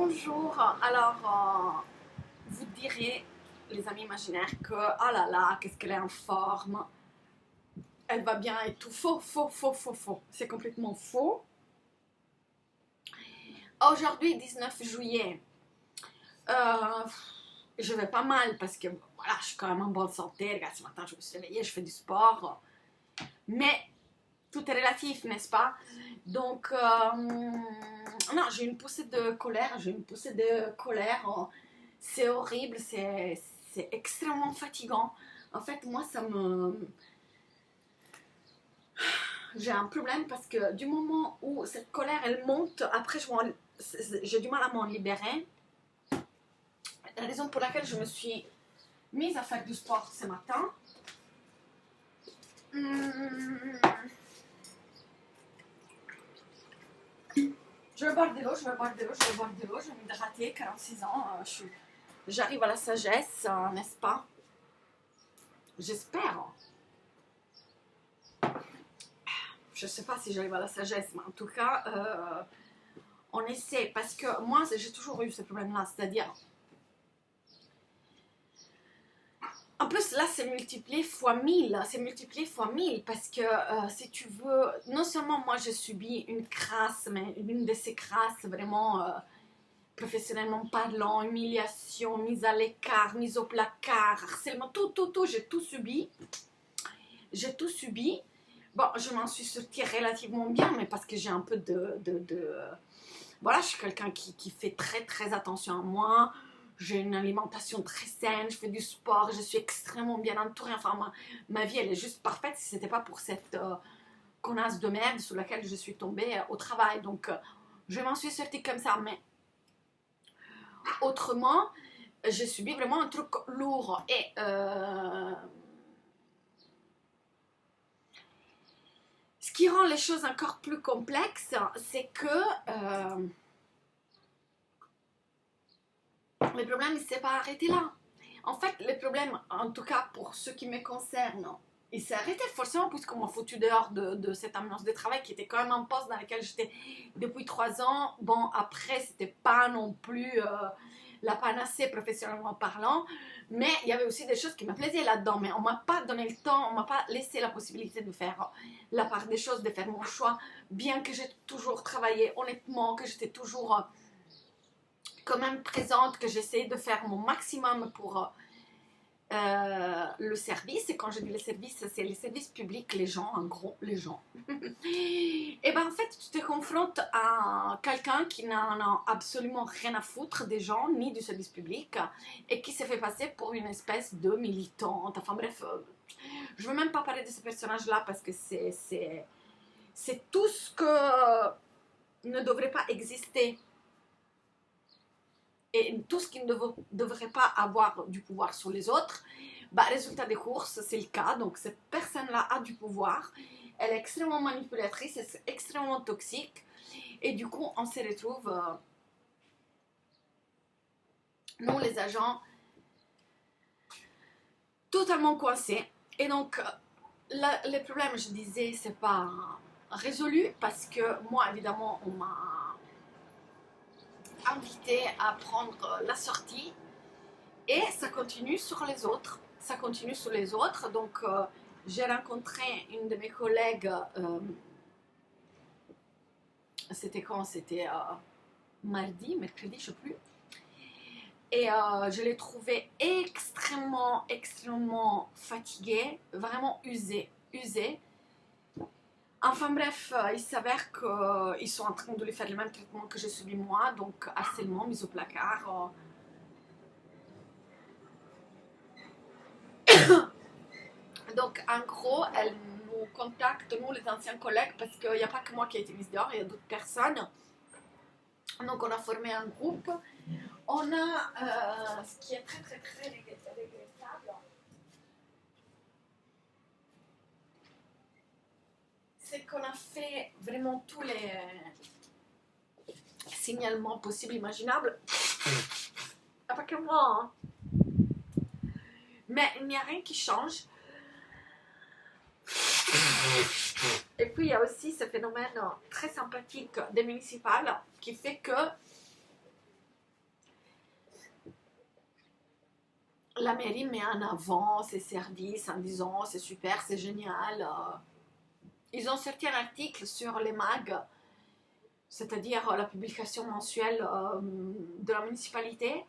Bonjour, alors vous direz, les amis imaginaires, que ah là là, qu'est-ce qu'elle est en forme, elle va bien et tout. Faux, faux, faux, faux, faux. C'est complètement faux. Aujourd'hui, 19 juillet, euh, je vais pas mal parce que voilà, je suis quand même en bonne santé. Regarde, ce matin, je me suis réveillée, je fais du sport. Mais tout est relatif, n'est-ce pas? Donc, non, j'ai une poussée de colère, c'est horrible, c'est extrêmement fatigant. En fait, moi, j'ai un problème parce que du moment où cette colère, elle monte, après, j'ai du mal à m'en libérer. La raison pour laquelle je me suis mise à faire du sport ce matin, je vais boire de l'eau, je vais m'hydrater, 46 ans, j'arrive à la sagesse, n'est-ce pas? J'espère. Je ne sais pas si j'arrive à la sagesse, mais en tout cas, on essaie. Parce que moi, j'ai toujours eu ce problème-là, c'est-à-dire... En plus, là, c'est multiplié fois 1000. C'est multiplié fois 1000 parce que, si tu veux, non seulement moi, j'ai subi une crasse, mais une de ces crasses vraiment... professionnellement parlant, humiliation, mise à l'écart, mise au placard, harcèlement, tout, j'ai tout subi. J'ai tout subi. Bon, je m'en suis sortie relativement bien, mais parce que j'ai un peu voilà, je suis quelqu'un qui fait très, très attention à moi. J'ai une alimentation très saine, je fais du sport, je suis extrêmement bien entourée. Enfin, ma vie, elle est juste parfaite si ce n'était pas pour cette connasse de merde sur laquelle je suis tombée au travail. Donc, je m'en suis sortie comme ça, mais... Autrement, j'ai subi vraiment un truc lourd. Et ce qui rend les choses encore plus complexes, c'est que le problème ne s'est pas arrêté là. En fait, le problème, en tout cas pour ce qui me concerne, il s'est arrêté forcément puisqu'on m'a foutu dehors de cette ambiance de travail qui était quand même un poste dans lequel j'étais depuis 3 ans. Bon, après, c'était pas non plus... la panacée professionnellement parlant, mais il y avait aussi des choses qui me plaisaient là-dedans, mais on m'a pas donné le temps, on m'a pas laissé la possibilité de faire la part des choses, de faire mon choix, bien que j'ai toujours travaillé honnêtement, que j'étais toujours quand même présente, que j'essayais de faire mon maximum pour le service. Et quand je dis le service, c'est les services publics, les gens, en gros, les gens. Et ben en fait, tu te confrontes à quelqu'un qui n'en a absolument rien à foutre des gens, ni du service public, et qui s'est fait passer pour une espèce de militante. Enfin bref, je veux même pas parler de ce personnage-là parce que c'est tout ce que ne devrait pas exister et tout ce qui ne devrait pas avoir du pouvoir sur les autres. Bah, résultat des courses, c'est le cas. Donc cette personne-là a du pouvoir, elle est extrêmement manipulatrice, c'est extrêmement toxique, et du coup on se retrouve, nous les agents, totalement coincés. Et donc le problème, je disais, c'est pas résolu parce que moi évidemment on m'a invité à prendre la sortie, et ça continue sur les autres. Donc j'ai rencontré une de mes collègues, c'était quand? C'était mardi, mercredi, je ne sais plus. Et je l'ai trouvée extrêmement, extrêmement fatiguée, vraiment usée. Enfin bref, il s'avère qu'ils sont en train de lui faire le même traitement que j'ai subi moi, donc harcèlement, mise au placard. Donc en gros, elle nous contacte, nous les anciens collègues, parce qu'il n'y a pas que moi qui ai été mise dehors, il y a d'autres personnes. Donc on a formé un groupe. On a ce qui est très très très regrettable, c'est qu'on a fait vraiment tous les signalements possibles, imaginables. Pas que moi, hein. Mais il n'y a rien qui change. Et puis il y a aussi ce phénomène très sympathique des municipales qui fait que la mairie met en avant ses services en disant c'est super, c'est génial. Ils ont sorti un article sur les MAG, c'est-à-dire la publication mensuelle de la municipalité.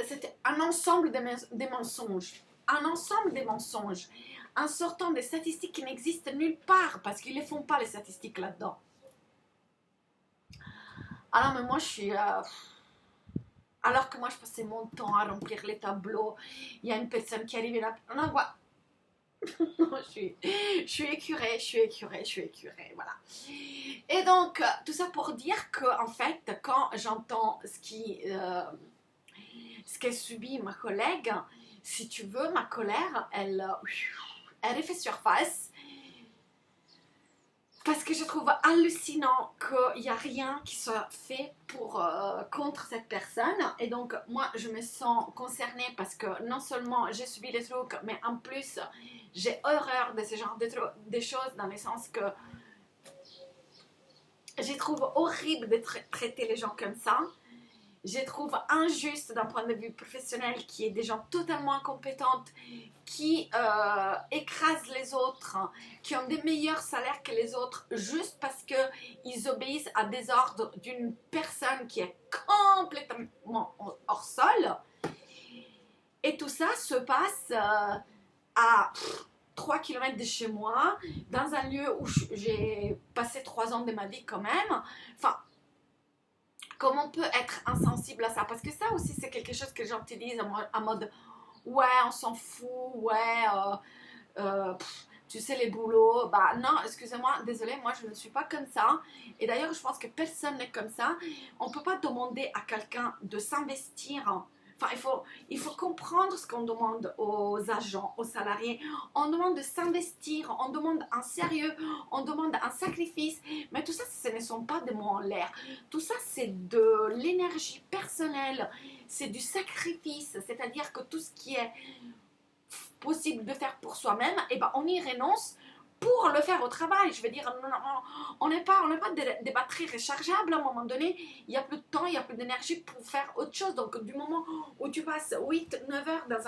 C'était un ensemble des mensonges. Un ensemble des mensonges. En sortant des statistiques qui n'existent nulle part, parce qu'ils ne les font pas les statistiques là-dedans. Alors, mais moi, je suis... alors que moi, je passais mon temps à remplir les tableaux, il y a une personne qui arrive là... Non, voilà. je suis écurée, voilà. Et donc, tout ça pour dire que, en fait, quand j'entends ce qu'elle subit ma collègue, si tu veux, ma colère, elle refait surface. Parce que je trouve hallucinant qu'il n'y a rien qui soit fait contre cette personne. Et donc, moi, je me sens concernée parce que non seulement j'ai subi les trucs, mais en plus, j'ai horreur de ce genre de choses dans le sens que je trouve horrible de traiter les gens comme ça. Je trouve injuste d'un point de vue professionnel qu'il y ait des gens totalement incompétents qui écrasent les autres, qui ont des meilleurs salaires que les autres juste parce qu'ils obéissent à des ordres d'une personne qui est complètement hors sol. Et tout ça se passe à 3 km de chez moi, dans un lieu où j'ai passé 3 ans de ma vie quand même. Enfin, comment on peut être insensible à ça? Parce que ça aussi, c'est quelque chose que j'utilise en mode ouais, on s'en fout, ouais, tu sais, les boulots. Bah non, excusez-moi, désolée, moi je ne suis pas comme ça. Et d'ailleurs, je pense que personne n'est comme ça. On ne peut pas demander à quelqu'un de s'investir. Enfin, il faut comprendre ce qu'on demande aux agents, aux salariés. On demande de s'investir, on demande un sérieux, on demande un sacrifice. Mais tout ça, ce ne sont pas des mots en l'air. Tout ça, c'est de l'énergie personnelle, c'est du sacrifice. C'est-à-dire que tout ce qui est possible de faire pour soi-même, et ben on y renonce pour le faire au travail. Je veux dire, on n'est pas des batteries rechargeables. À un moment donné, il n'y a plus de temps, il n'y a plus d'énergie pour faire autre chose. Donc, du moment où tu passes 8-9 heures dans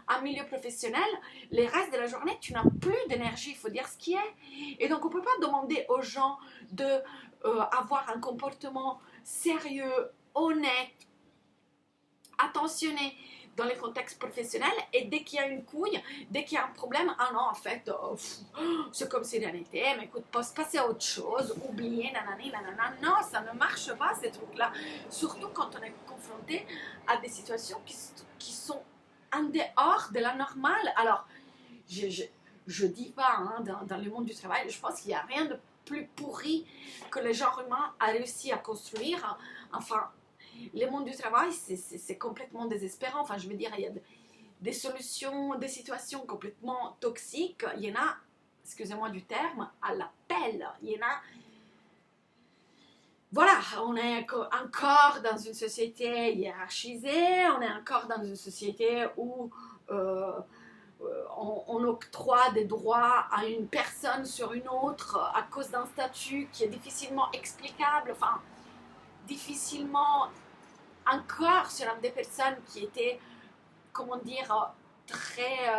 un milieu professionnel, les restes de la journée, tu n'as plus d'énergie, il faut dire ce qui est. Et donc, on ne peut pas demander aux gens d'avoir un comportement sérieux, honnête, attentionné dans les contextes professionnels, et dès qu'il y a une couille, dès qu'il y a un problème, ah non, en fait, c'est comme si rien n'était, mais écoute, passer à autre chose, oublier, nanani, nanana. Non, ça ne marche pas, ces trucs-là. Surtout quand on est confronté à des situations qui sont en dehors de la normale. Alors, je dis pas, hein, dans le monde du travail, je pense qu'il n'y a rien de plus pourri que le genre humain a réussi à construire. Enfin, le monde du travail, c'est complètement désespérant. Enfin, je veux dire, il y a des solutions, des situations complètement toxiques. Il y en a, excusez-moi du terme, à la pelle. Il y en a... Voilà, on est encore dans une société hiérarchisée, on est encore dans une société où on octroie des droits à une personne sur une autre à cause d'un statut qui est difficilement explicable, enfin, difficilement encore sur des personnes qui étaient, comment dire, très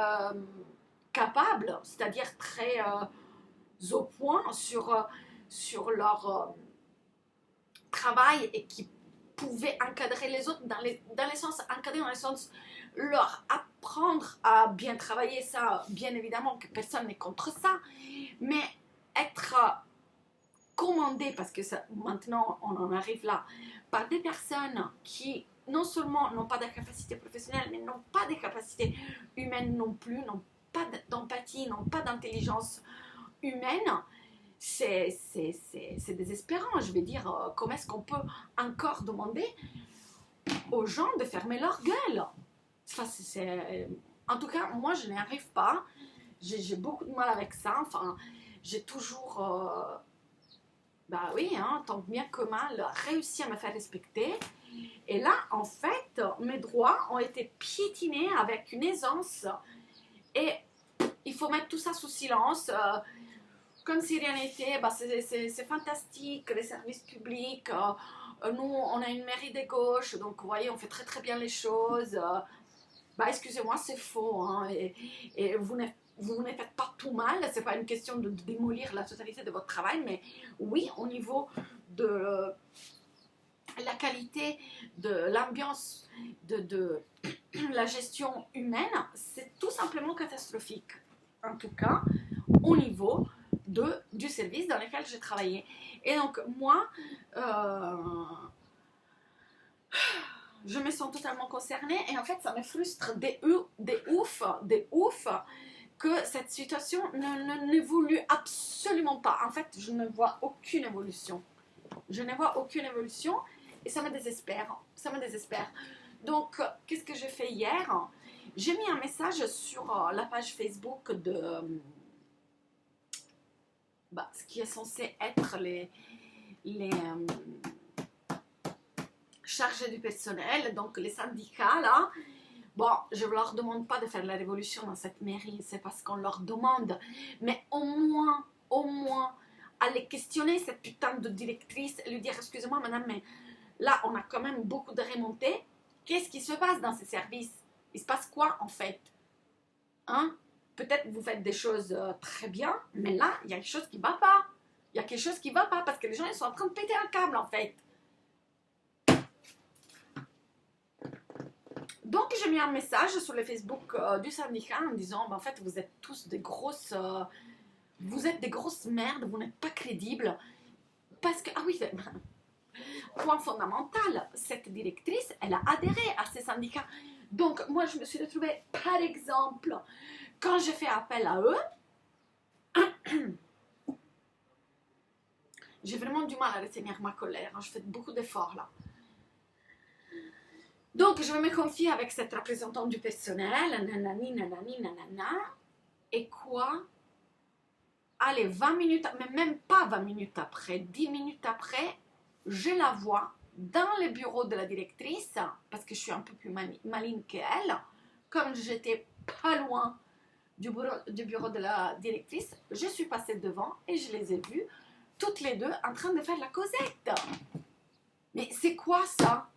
capables, c'est-à-dire très au point sur leur travail, et qui pouvaient encadrer les autres dans le sens, encadrer dans le sens leur apprendre à bien travailler. Ça, bien évidemment que personne n'est contre ça, mais être commandé, parce que ça, maintenant on en arrive là, par des personnes qui non seulement n'ont pas de capacité professionnelle, mais n'ont pas de capacité humaine non plus, n'ont pas d'empathie, n'ont pas d'intelligence humaine, c'est désespérant. Je vais dire, comment est-ce qu'on peut encore demander aux gens de fermer leur gueule? Enfin, en tout cas, moi je n'y arrive pas. J'ai beaucoup de mal avec ça. Enfin, j'ai toujours... bah oui, hein, tant bien que mal, réussi à me faire respecter. Et là, en fait, mes droits ont été piétinés avec une aisance. Et il faut mettre tout ça sous silence. comme si rien n'était, bah c'est fantastique, les services publics, nous on a une mairie de gauche, donc vous voyez, on fait très très bien les choses. Bah excusez-moi, c'est faux, hein, et vous ne faites pas tout mal, c'est pas une question de démolir la totalité de votre travail, mais oui, au niveau de la qualité, de l'ambiance, de la gestion humaine, c'est tout simplement catastrophique. En tout cas, au niveau du service dans lequel j'ai travaillé. Et donc, moi, je me sens totalement concernée et en fait, ça me frustre des ouf que cette situation n'évolue absolument pas. En fait, je ne vois aucune évolution. Je ne vois aucune évolution et ça me désespère. Ça me désespère. Donc, qu'est-ce que j'ai fait hier? J'ai mis un message sur la page Facebook de ce qui est censé être les chargés du personnel, donc les syndicats là. Bon, je ne leur demande pas de faire la révolution dans cette mairie, c'est parce qu'on leur demande, mais au moins, aller questionner cette putain de directrice, lui dire, excusez-moi madame, mais là on a quand même beaucoup de remontées, qu'est-ce qui se passe dans ces services? Il se passe quoi en fait? Hein? Peut-être vous faites des choses très bien, mais là, il y a quelque chose qui ne va pas. Il y a quelque chose qui ne va pas parce que les gens ils sont en train de péter un câble en fait. Donc, j'ai mis un message sur le Facebook du syndicat en disant en fait, vous êtes tous des grosses. Vous êtes des grosses merdes, vous n'êtes pas crédibles. Parce que, ah oui, point fondamental, cette directrice, elle a adhéré à ces syndicats. Donc, moi, je me suis retrouvée, par exemple, quand j'ai fait appel à eux, j'ai vraiment du mal à retenir ma colère. Je fais beaucoup d'efforts là. Donc, je vais me confier avec cette représentante du personnel, nanana, et quoi? Allez, 20 minutes, mais même pas 20 minutes après, 10 minutes après, je la vois dans le bureau de la directrice, parce que je suis un peu plus maligne qu'elle. Comme j'étais pas loin du bureau de la directrice, je suis passée devant et je les ai vues, toutes les deux, en train de faire la causette. Mais c'est quoi ça?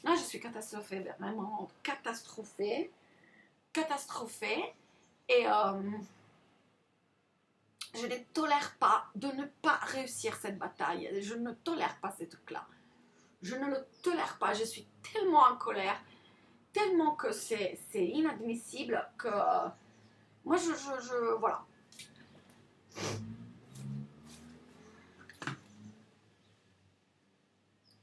Là, je suis catastrophée, vraiment catastrophée. Et je ne tolère pas de ne pas réussir cette bataille. Je ne tolère pas ces trucs-là. Je ne le tolère pas. Je suis tellement en colère, tellement que c'est inadmissible que moi, voilà.